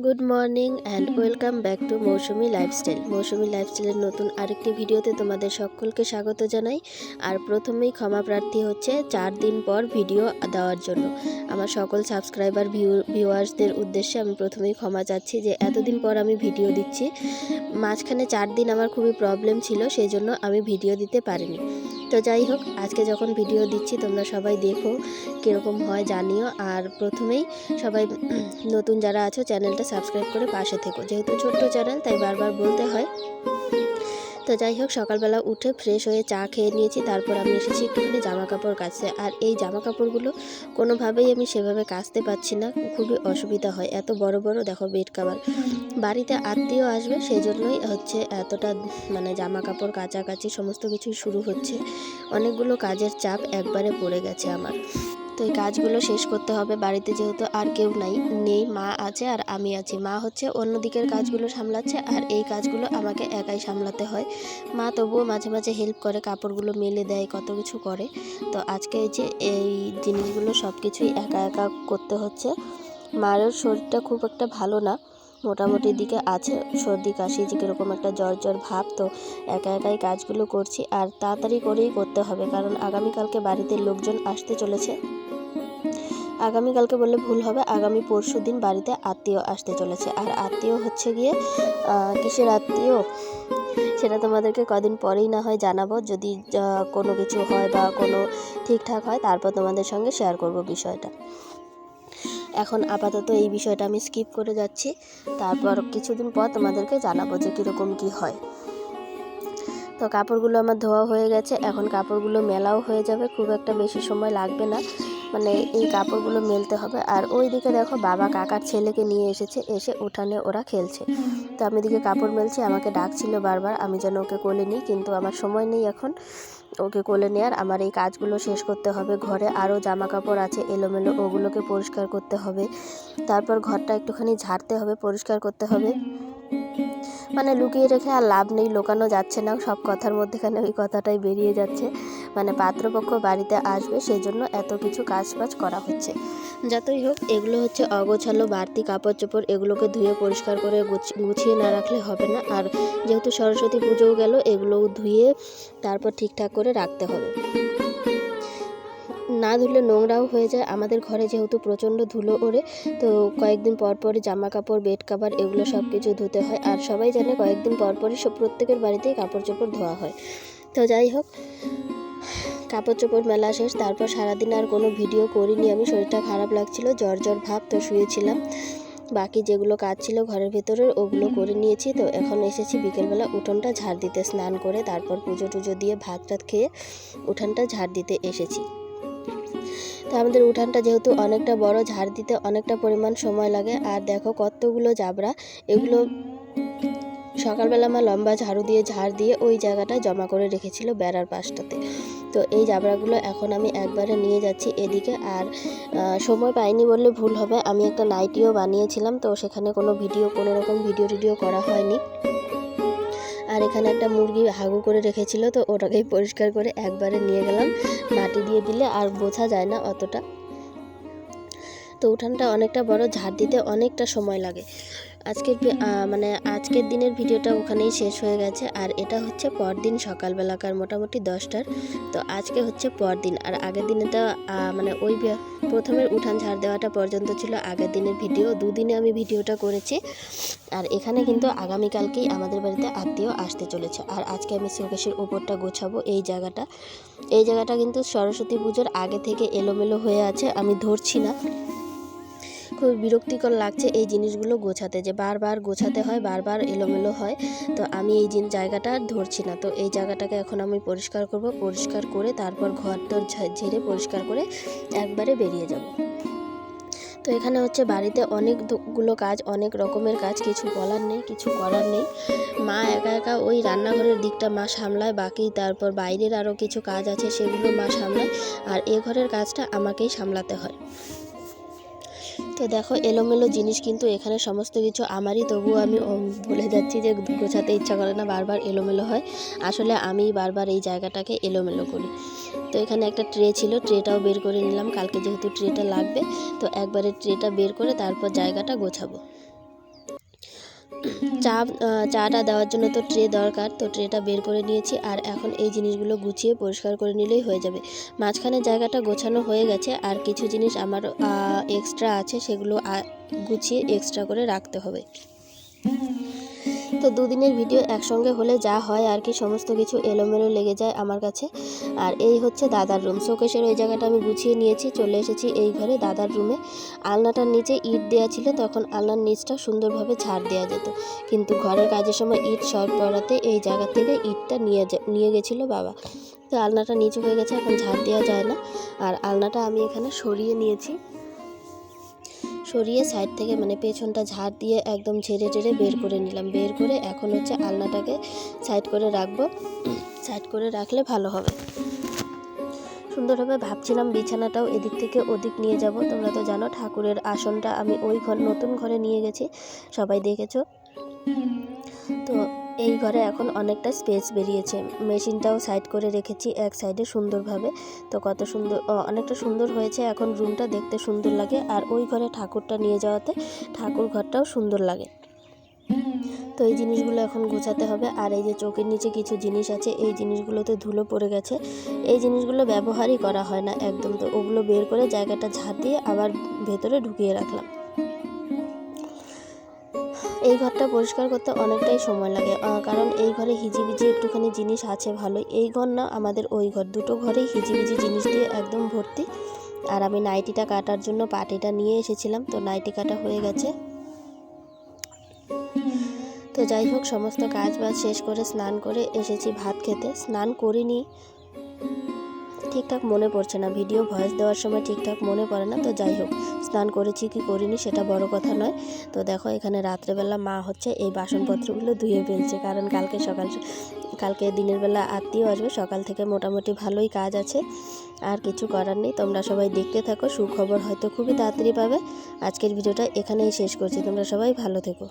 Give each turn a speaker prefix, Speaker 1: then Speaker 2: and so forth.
Speaker 1: Good morning and welcome back to Mousumi lifestyle. Mousumi লাইফস্টাইলের নতুন আরেকটি ভিডিওতে তোমাদের সকলকে স্বাগত জানাই। আর প্রথমেই ক্ষমা প্রার্থী হচ্ছে 4 দিন পর ভিডিও দেওয়ার জন্য। আমার সকল সাবস্ক্রাইবার ভিউয়ার্সদের উদ্দেশ্যে আমি প্রথমেই ক্ষমা চাচ্ছি যে এতদিন পর আমি ভিডিও দিচ্ছি। মাঝখানে 4 দিন আমার খুবই প্রবলেম ছিল, সেই জন্য আমি ভিডিও দিতে পারিনি। তো যাই হোক, আজকে যখন ভিডিও দিচ্ছি তোমরা সবাই দেখো কীরকম হয় জানিও। আর প্রথমেই সবাই নতুন যারা আছো চ্যানেলটা সাবস্ক্রাইব করে পাশে থেকো, যেহেতু ছোট্ট চ্যানেল তাই বারবার বলতে হয়। তো যাই হোক, সকালবেলা উঠে ফ্রেশ হয়ে চা খেয়ে নিয়েছি, তারপর আমি এসেছি একটুখানি জামা কাপড় কাচতে। আর এই জামা কাপড়গুলো কোনোভাবেই আমি সেভাবে কাচতে পারছি না, খুবই অসুবিধা হয়। এত বড় বড় দেখো বেড কাভার, বাড়িতে আত্মীয় আসবে সেই জন্যই হচ্ছে এতটা জামা কাপড় কাচাকাচি সমস্ত কিছু শুরু হচ্ছে। অনেকগুলো কাজের চাপ একবারে পড়ে গেছে আমার। তো এই কাজগুলো শেষ করতে হবে। বাড়িতে যেহেতু আর কেউ নেই, মা আছে আর আমি আছি। মা হচ্ছে অন্য দিকের কাজগুলো সামলাচ্ছে আর এই কাজগুলো আমাকে একাই সামলাতে হয়। মা তবুও মাঝে মাঝে হেল্প করে, কাপড়গুলো মেলে দেয়, কত কিছু করে। তো আজকে এই জিনিসগুলো সব কিছুই একা একা করতে হচ্ছে। মায়ের শরীরটা খুব একটা ভালো না, মোটামুটি দিকে আছে, সর্দি কাশি যে কীরকম একটা জ্বর ভাব। তো একা একাই কাজগুলো করছি আর তাড়াতাড়ি করেই করতে হবে, কারণ আগামীকালকে বাড়িতে লোকজন আসতে চলেছে। আগামীকালকে বললে ভুল হবে, আগামী পরশু দিন বাড়িতে আত্মীয় আসতে চলেছে। আর আত্মীয় হচ্ছে গিয়ে কিসের আত্মীয় সেটা তোমাদেরকে কদিন পরেই না হয় জানাবো। যদি কোনো কিছু হয় বা কোনো ঠিকঠাক হয় তারপর তোমাদের সঙ্গে শেয়ার করব বিষয়টা। এখন আপাতত এই বিষয়টা আমি স্কিপ করে যাচ্ছি, তারপর কিছুদিন পর তোমাদেরকে জানাবো যে কীরকম কী হয়। তো কাপড়গুলো আমার ধোয়া হয়ে গেছে, এখন কাপড়গুলো মেলাও হয়ে যাবে, খুব একটা বেশি সময় লাগবে না। এই কাপড়গুলো মেলতে হবে। আর ওই দিকে দেখো বাবা কাকার ছেলেকে নিয়ে এসে উঠানে ওরা খেলছে। তো আমি এদিকে কাপড় মেলছি, আমাকে ডাকছিল বারবার আমি যেন ওকে কোলে নিই, কিন্তু আমার সময় নেই এখন ওকে কোলে নেওয়ার। আমার এই কাজগুলো শেষ করতে হবে। ঘরে আরও জামা কাপড় আছে এলোমেলো, ওগুলোকে পরিষ্কার করতে হবে। তারপর ঘরটা একটুখানি ঝাড়তে হবে, পরিষ্কার করতে হবে। লুকিয়ে রেখে আর লাভ নেই, লোকানো যাচ্ছে না, সব কথার মধ্যেখানে ওই কথাটাই বেরিয়ে যাচ্ছে। পাত্রপক্ষ বাড়িতে আসবে সেই জন্য এত কিছু কাজবাজ করা হচ্ছে। যতই হোক, এগুলো হচ্ছে অগোছালো বাড়তি কাপড় চোপড়, এগুলোকে ধুয়ে পরিষ্কার করে গুছিয়ে না রাখলে হবে না। আর যেহেতু সরস্বতী পুজোও গেল, এগুলোও ধুয়ে তারপর ঠিকঠাক করে রাখতে হবে। না ধুলে নোংরাও হয়ে যায়। আমাদের ঘরে যেহেতু প্রচণ্ড ধুলো ওড়ে, তো কয়েকদিন পরপরই জামা কাপড়, বেড কাভার এগুলো সব কিছু ধুতে হয়। আর সবাই জানে কয়েকদিন পরপরই প্রত্যেকের বাড়িতেই কাপড় চোপড় ধোয়া হয়। তো যাই হোক, কাপড় চোপড় মেলা শেষ। তারপর সারাদিন আর কোনো ভিডিও করিনি আমি, শরীরটা খারাপ লাগছিল, জ্বর ভাব, তো শুয়েছিলাম। বাকি যেগুলো কাজ ছিল ঘরের ভেতরের ওগুলো করে নিয়েছি। তো এখন এসেছি বিকেলবেলা উঠোনটা ঝাড় দিতে, স্নান করে তারপর পুজো টুজো দিয়ে ভাত টাত খেয়ে উঠানটা ঝাড় দিতে এসেছি। তো আমাদের উঠানটা যেহেতু অনেকটা বড়, ঝাড় দিতে অনেকটা পরিমাণ সময় লাগে। আর দেখো কতগুলো জাবরা, এগুলো সকালবেলা মা লম্বা ঝাড়ু দিয়ে ঝাড় দিয়ে ওই জায়গাটায় জমা করে রেখেছিল বেড়ার পাশটাতে। তো এই জাবরাগুলো এখন আমি একবারে নিয়ে যাচ্ছি এদিকে। আর সময় পাইনি বললে ভুল হবে, আমি একটা নাইটিও বানিয়েছিলাম, তো সেখানে কোনো রকম ভিডিও করা হয়নি। আর এখানে একটা মুরগি হাগু করে রেখেছিল, তো ওটাকেই পরিষ্কার করে একবারে নিয়ে গেলাম। মাটি দিয়ে দিলে আর বোঝা যায় না অতটা। তো উঠানটা অনেকটা বড়, ঝাড় দিতে অনেকটা সময় লাগে। আজকের দিনের ভিডিওটা ওখানেই শেষ হয়ে গেছে। আর এটা হচ্ছে পরদিন সকালবেলাকার মোটামুটি 10টার। তো আজকে হচ্ছে পরদিন। আর আগের দিনেটা ওই প্রথমের উঠান ঝাড় দেওয়াটা পর্যন্ত ছিল আগের দিনের ভিডিও। দুদিনে আমি ভিডিওটা করেছি। আর এখানে কিন্তু আগামীকালকেই আমাদের বাড়িতে আত্মীয় আসতে চলেছে। আর আজকে আমি শোকেসের উপরটা গোছাবো। এই জায়গাটা কিন্তু সরস্বতী পুজোর আগে থেকে এলোমেলো হয়ে আছে, আমি ধরছি না। খুব বিরক্তিকর লাগছে এই জিনিসগুলো গোছাতে, যে বারবার গোছাতে হয়, বারবার এলোমেলো হয়। তো আমি এই জায়গাটা ধরছি না। তো এই জায়গাটাকে এখন আমি পরিষ্কার করব, পরিষ্কার করে তারপর ঘর দর ঝেড়ে পরিষ্কার করে একবারে বেরিয়ে যাব। তো এখানে হচ্ছে বাড়িতে অনেকগুলো কাজ, অনেক রকমের কাজ, কিছু বলার নেই, কিছু করার নেই। মা একা একা ওই রান্নাঘরের দিকটা মা সামলায়, বাকি তারপর বাইরের আরও কিছু কাজ আছে সেগুলো মা সামলায়। আর এ ঘরের কাজটা আমাকেই সামলাতে হয়। তো দেখো এলোমেলো জিনিস, কিন্তু এখানে সমস্ত কিছু আমারই, তবুও আমি বলে যাচ্ছি যে গোছাতে ইচ্ছা করে না, বারবার এলোমেলো হয়। আসলে আমি বারবার এই জায়গাটাকে এলোমেলো করি। তো এখানে একটা ট্রে ছিল, ট্রেটাও বের করে নিলাম, কালকে যেহেতু ট্রেটা লাগবে। তো একবারে ট্রেটা বের করে তারপর জায়গাটা গোছাবো। চাটা দেওয়ার জন্য তো ট্রে দরকার, তো ট্রেটা বের করে নিয়েছি। আর এখন এই জিনিসগুলো গুছিয়ে পরিষ্কার করে নিলেই হয়ে যাবে। মাঝখানে জায়গাটা গোছানো হয়ে গেছে, আর কিছু জিনিস আমার এক্সট্রা আছে, সেগুলো গুছিয়ে এক্সট্রা করে রাখতে হবে। তো দুদিনের ভিডিও একসঙ্গে হলে যা হয় আর কি, সমস্ত কিছু এলোমেলো লেগে যায় আমার কাছে। আর এই হচ্ছে দাদার রুম, শোকেসের ওই জায়গাটা আমি গুছিয়ে নিয়েছি। চলে এসেছি এই ঘরে দাদার রুমে। আলনাটার নিচে ইট দেওয়া ছিল, তখন আলনার নিচটা সুন্দরভাবে ঝাড় দেওয়া যেত, কিন্তু ঘরের কাজের সময় ইট শর্ট পড়াতে এই জায়গা থেকে ইটটা নিয়ে গেছিলো বাবা। তো আলনাটা নিচু হয়ে গেছে, এখন ঝাড় দেওয়া যায় না। আর আলনাটা আমি এখানে সরিয়ে নিয়েছি, সরিয়ে সাইড থেকে মানে পেছনটা ঝাড় দিয়ে একদম ঝেড়ে ঝেড়ে বের করে নিলাম। বের করে এখন হচ্ছে আলনাটাকে সাইড করে রাখবো, সাইড করে রাখলে ভালো হবে, সুন্দরভাবে। ভাবছিলাম বিছানাটাও এদিক থেকে ওদিক নিয়ে যাব। তোমরা তো জানো ঠাকুরের আসনটা আমি ওই নতুন ঘরে নিয়ে গেছি, সবাই দেখেছো। তো এই ঘরে এখন অনেকটা স্পেস বেরিয়েছে। মেশিনটাও সাইড করে রেখেছি এক সাইডে সুন্দরভাবে। তো কত সুন্দর, অনেকটা সুন্দর হয়েছে। এখন রুমটা দেখতে সুন্দর লাগে, আর ওই ঘরে ঠাকুরটা নিয়ে যাওয়াতে ঠাকুর ঘরটাও সুন্দর লাগে। তো এই জিনিসগুলো এখন গোছাতে হবে। আর এই যে চোখের নিচে কিছু জিনিস আছে, এই জিনিসগুলোতে ধুলো পড়ে গেছে, এই জিনিসগুলো ব্যবহারই করা হয় না একদম। তো ওগুলো বের করে জায়গাটা ঝাড় দিয়ে আবার ভেতরে ঢুকিয়ে রাখলাম। এই ঘরটা পরিষ্কার করতে অনেকটাই সময় লাগে, কারণ এই ঘরে হিজিবিজি একটুখানি জিনিস আছে ভালোই। এই ঘর না আমাদের ওই ঘর, দুটো ঘরেই হিজিবিজি জিনিস দিয়ে একদম ভর্তি। আর আমি নাইটিটা কাটার জন্য পাটিটা নিয়ে এসেছিলাম, তো নাইটি কাটা হয়ে গেছে। তো যাই হোক, সমস্ত কাজ বাজ শেষ করে স্নান করে এসেছি ভাত খেতে। স্নান করিনি, ঠিকঠাক মনে পড়ছে না, ভিডিও ভয়েস দেওয়ার সময় ঠিকঠাক মনে পড়ে না। তো যাই হোক, স্নান করেছি কি করিনি সেটা বড় কথা নয়। তো দেখো এখানে রাত্রেবেলা মা হচ্ছে এই বাসনপত্রগুলো ধুয়ে ফেলছে, কারণ কালকে দিনের বেলা আত্মীয় আসবে। সকাল থেকে মোটামুটি ভালোই কাজ আছে, আর কিছু করার নেই। তোমরা সবাই দেখতে থাকো, সুখবর হয়তো খুবই তাড়াতাড়ি পাবে। আজকের ভিডিওটা এখানেই শেষ করছি, তোমরা সবাই ভালো থেকো।